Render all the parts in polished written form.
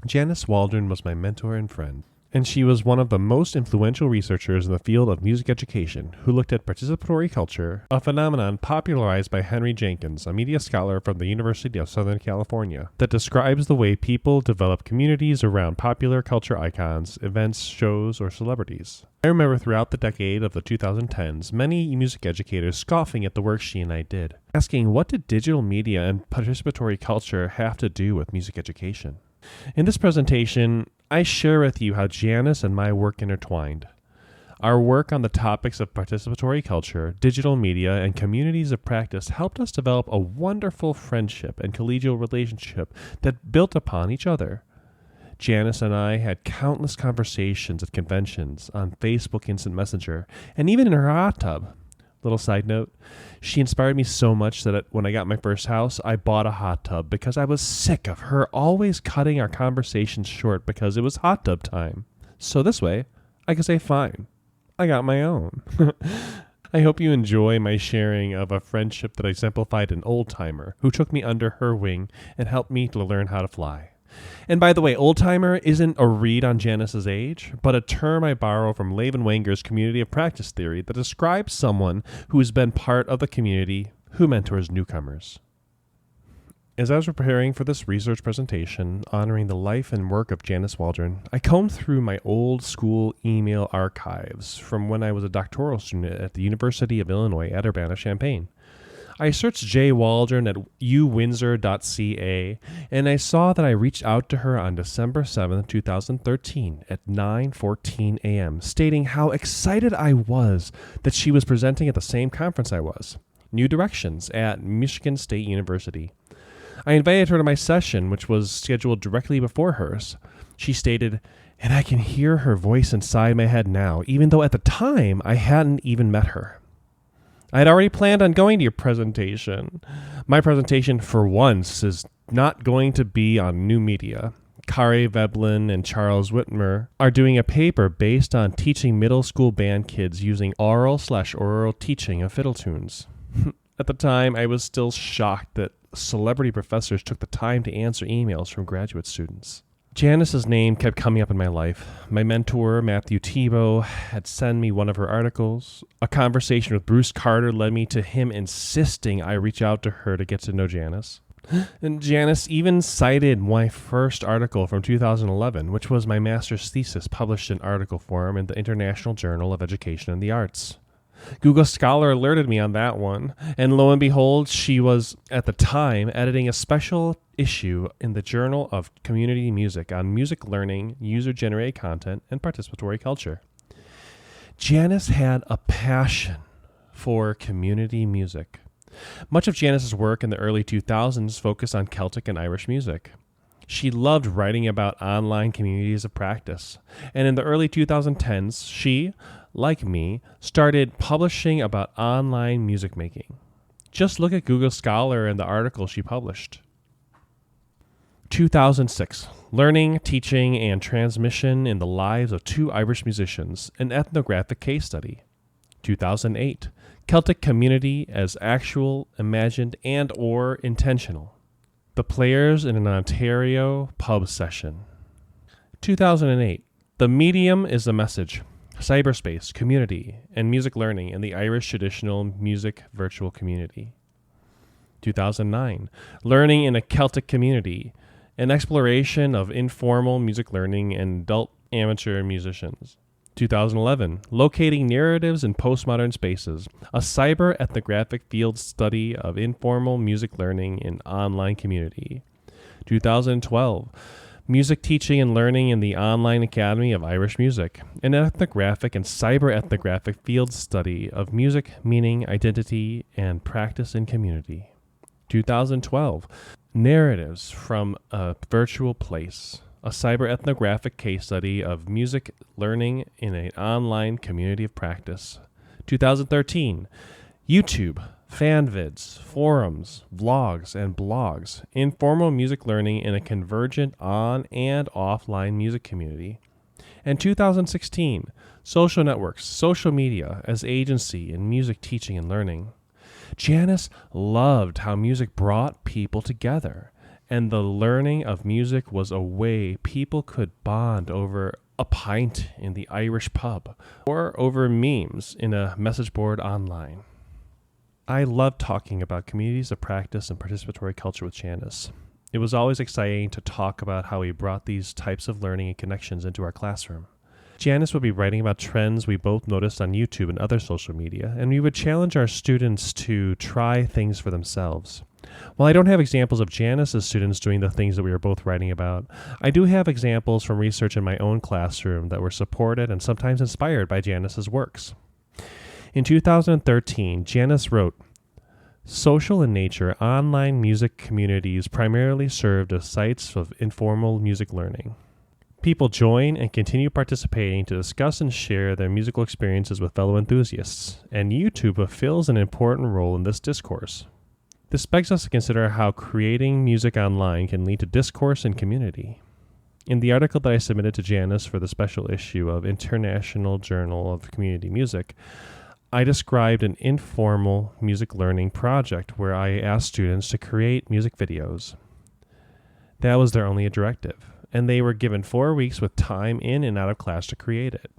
Janice Waldron was my mentor and friend, and she was one of the most influential researchers in the field of music education who looked at participatory culture, a phenomenon popularized by Henry Jenkins, a media scholar from the University of Southern California, that describes the way people develop communities around popular culture icons, events, shows, or celebrities. I remember throughout the decade of the 2010s, many music educators scoffing at the work she and I did, asking what did digital media and participatory culture have to do with music education? In this presentation, I share with you how Janice and my work intertwined. Our work on the topics of participatory culture, digital media, and communities of practice helped us develop a wonderful friendship and collegial relationship that built upon each other. Janice and I had countless conversations at conventions, on Facebook Instant Messenger, and even in her hot tub. Little side note, she inspired me so much that when I got my first house, I bought a hot tub because I was sick of her always cutting our conversations short because it was hot tub time. So this way, I could say, fine, I got my own. I hope you enjoy my sharing of a friendship that exemplified an Oldtimer who took me under her wing and helped me to learn how to fly. And by the way, Oldtimer isn't a read on Janice's age, but a term I borrow from Levin Wenger's community of practice theory that describes someone who has been part of the community who mentors newcomers. As I was preparing for this research presentation honoring the life and work of Janice Waldron, I combed through my old school email archives from when I was a doctoral student at the University of Illinois at Urbana-Champaign. I searched J. Waldron at uwindsor.ca, and I saw that I reached out to her on December 7, 2013 at 9:14 a.m., stating how excited I was that she was presenting at the same conference I was, New Directions, at Michigan State University. I invited her to my session, which was scheduled directly before hers. She stated, and I can hear her voice inside my head now, even though at the time I hadn't even met her. I had already planned on going to your presentation. My presentation, for once, is not going to be on new media. Kari Veblen and Charles Whitmer are doing a paper based on teaching middle school band kids using oral teaching of fiddle tunes. At the time, I was still shocked that celebrity professors took the time to answer emails from graduate students. Janice's name kept coming up in my life. My mentor, Matthew Tebow, had sent me one of her articles. A conversation with Bruce Carter led me to him insisting I reach out to her to get to know Janice. And Janice even cited my first article from 2011, which was my master's thesis published in article form in the International Journal of Education and the Arts. Google Scholar alerted me on that one, and lo and behold, she was, at the time, editing a special issue in the Journal of Community Music on music learning, user-generated content, and participatory culture. Janice had a passion for community music. Much of Janice's work in the early 2000s focused on Celtic and Irish music. She loved writing about online communities of practice, and in the early 2010s, she, like me, started publishing about online music making. Just look at Google Scholar and the article she published. 2006, Learning, Teaching, and Transmission in the Lives of Two Irish Musicians, an ethnographic case study. 2008, Celtic Community as Actual, Imagined, and/or Intentional. The Players in an Ontario Pub Session. 2008, The Medium is the Message. Cyberspace, Community, and Music Learning in the Irish Traditional Music Virtual Community. 2009, Learning in a Celtic Community, an exploration of informal music learning and adult amateur musicians. 2011, Locating Narratives in Postmodern Spaces, a cyber ethnographic field study of informal music learning in online community. 2012, Music Teaching and Learning in the Online Academy of Irish Music, an ethnographic and cyber ethnographic field study of music, meaning, identity, and practice in community. 2012, Narratives from a Virtual Place, a cyber ethnographic case study of music learning in an online community of practice. 2013, YouTube, fanvids, forums, vlogs, and blogs, informal music learning in a convergent on- and offline music community. And 2016, social networks, social media as agency in music teaching and learning. Janice loved how music brought people together, and the learning of music was a way people could bond over a pint in the Irish pub or over memes in a message board online. I love talking about communities of practice and participatory culture with Janice. It was always exciting to talk about how we brought these types of learning and connections into our classroom. Janice would be writing about trends we both noticed on YouTube and other social media, and we would challenge our students to try things for themselves. While I don't have examples of Janice's students doing the things that we were both writing about, I do have examples from research in my own classroom that were supported and sometimes inspired by Janice's works. In 2013, Janice wrote, "Social in nature, online music communities primarily served as sites of informal music learning. People join and continue participating to discuss and share their musical experiences with fellow enthusiasts, and YouTube fulfills an important role in this discourse. This begs us to consider how creating music online can lead to discourse and community." In the article that I submitted to Janice for the special issue of International Journal of Community Music, I described an informal music learning project where I asked students to create music videos. That was their only directive, and they were given 4 weeks with time in and out of class to create it.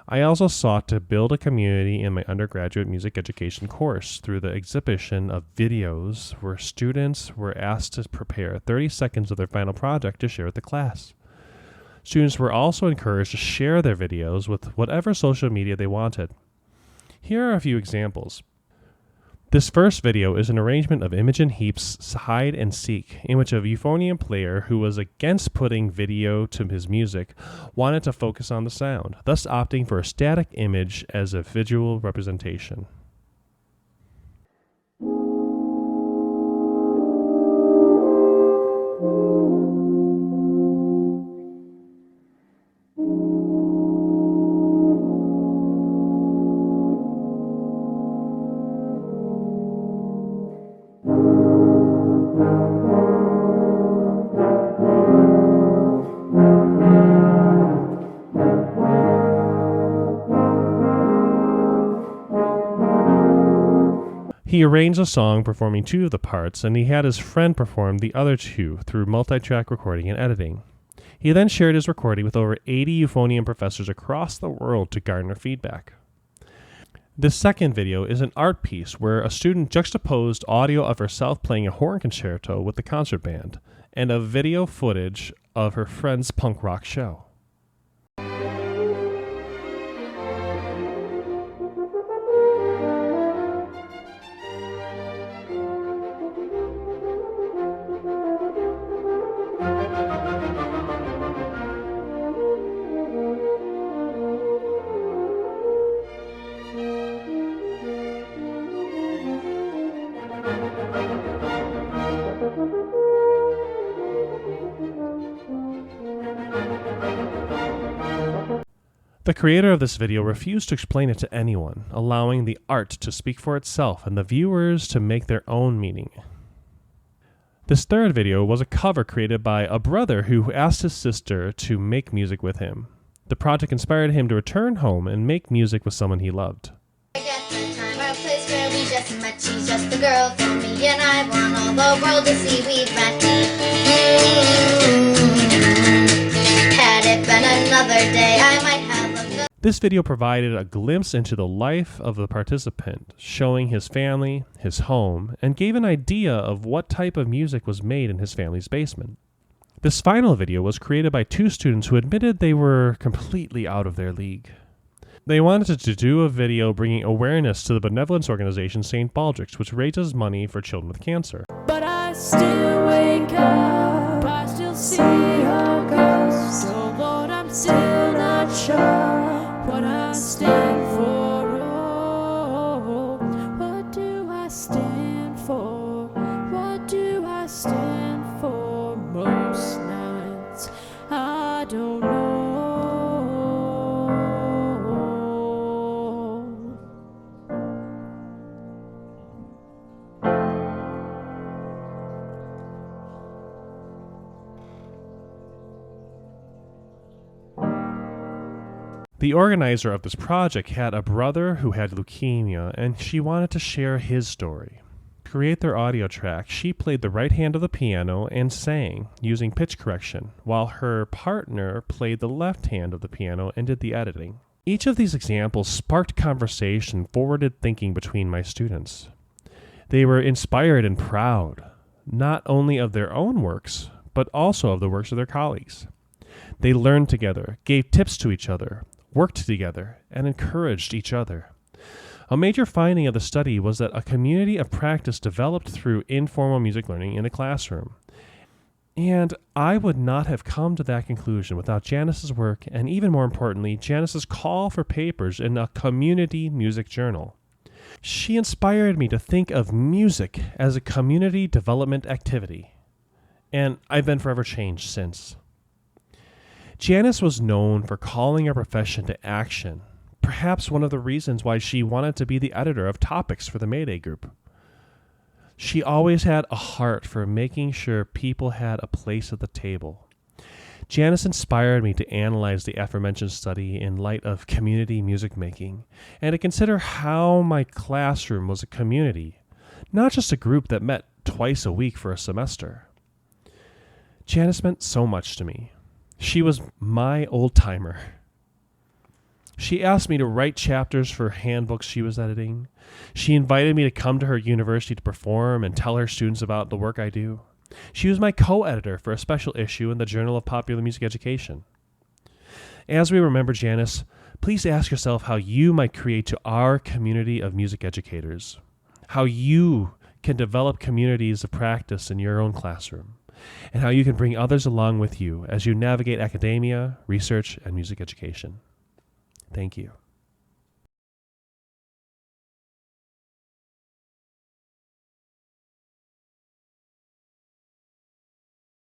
I also sought to build a community in my undergraduate music education course through the exhibition of videos where students were asked to prepare 30 seconds of their final project to share with the class. Students were also encouraged to share their videos with whatever social media they wanted. Here are a few examples. This first video is an arrangement of Imogen Heap's Hide and Seek, in which a euphonium player who was against putting video to his music wanted to focus on the sound, thus opting for a static image as a visual representation. He arranged a song performing 2 of the parts, and he had his friend perform the other 2 through multi-track recording and editing. He then shared his recording with over 80 euphonium professors across the world to garner feedback. The second video is an art piece where a student juxtaposed audio of herself playing a horn concerto with the concert band and a video footage of her friend's punk rock show. The creator of this video refused to explain it to anyone, allowing the art to speak for itself and the viewers to make their own meaning. This third video was a cover created by a brother who asked his sister to make music with him. The project inspired him to return home and make music with someone he loved. She's just a girl for me, and I want all the world to see we've met. Had it been another day, I might have a... This video provided a glimpse into the life of the participant, showing his family, his home, and gave an idea of what type of music was made in his family's basement. This final video was created by 2 students who admitted they were completely out of their league. They wanted to do a video bringing awareness to the benevolence organization St. Baldrick's, which raises money for children with cancer. But I still wake up, I still see her ghost. So Lord, I'm still not sure what I stand for. Oh, what do I stand for? What do I stand for? Most nights I don't know. The organizer of this project had a brother who had leukemia, and she wanted to share his story. create their audio track, she played the right hand of the piano and sang, using pitch correction, while her partner played the left hand of the piano and did the editing. Each of these examples sparked conversation, forwarded thinking between my students. They were inspired and proud, not only of their own works, but also of the works of their colleagues. They learned together, gave tips to each other, worked together, and encouraged each other. A major finding of the study was that a community of practice developed through informal music learning in the classroom. And I would not have come to that conclusion without Janice's work and, even more importantly, Janice's call for papers in a community music journal. She inspired me to think of music as a community development activity, and I've been forever changed since. Janice was known for calling her profession to action, perhaps one of the reasons why she wanted to be the editor of topics for the MayDay Group. She always had a heart for making sure people had a place at the table. Janice inspired me to analyze the aforementioned study in light of community music making and to consider how my classroom was a community, not just a group that met twice a week for a semester. Janice meant so much to me. She was my old-timer. She asked me to write chapters for handbooks she was editing. She invited me to come to her university to perform and tell her students about the work I do. She was my co-editor for a special issue in the Journal of Popular Music Education. As we remember Janice, please ask yourself how you might create to our community of music educators, how you can develop communities of practice in your own classroom, and how you can bring others along with you as you navigate academia, research, and music education. Thank you.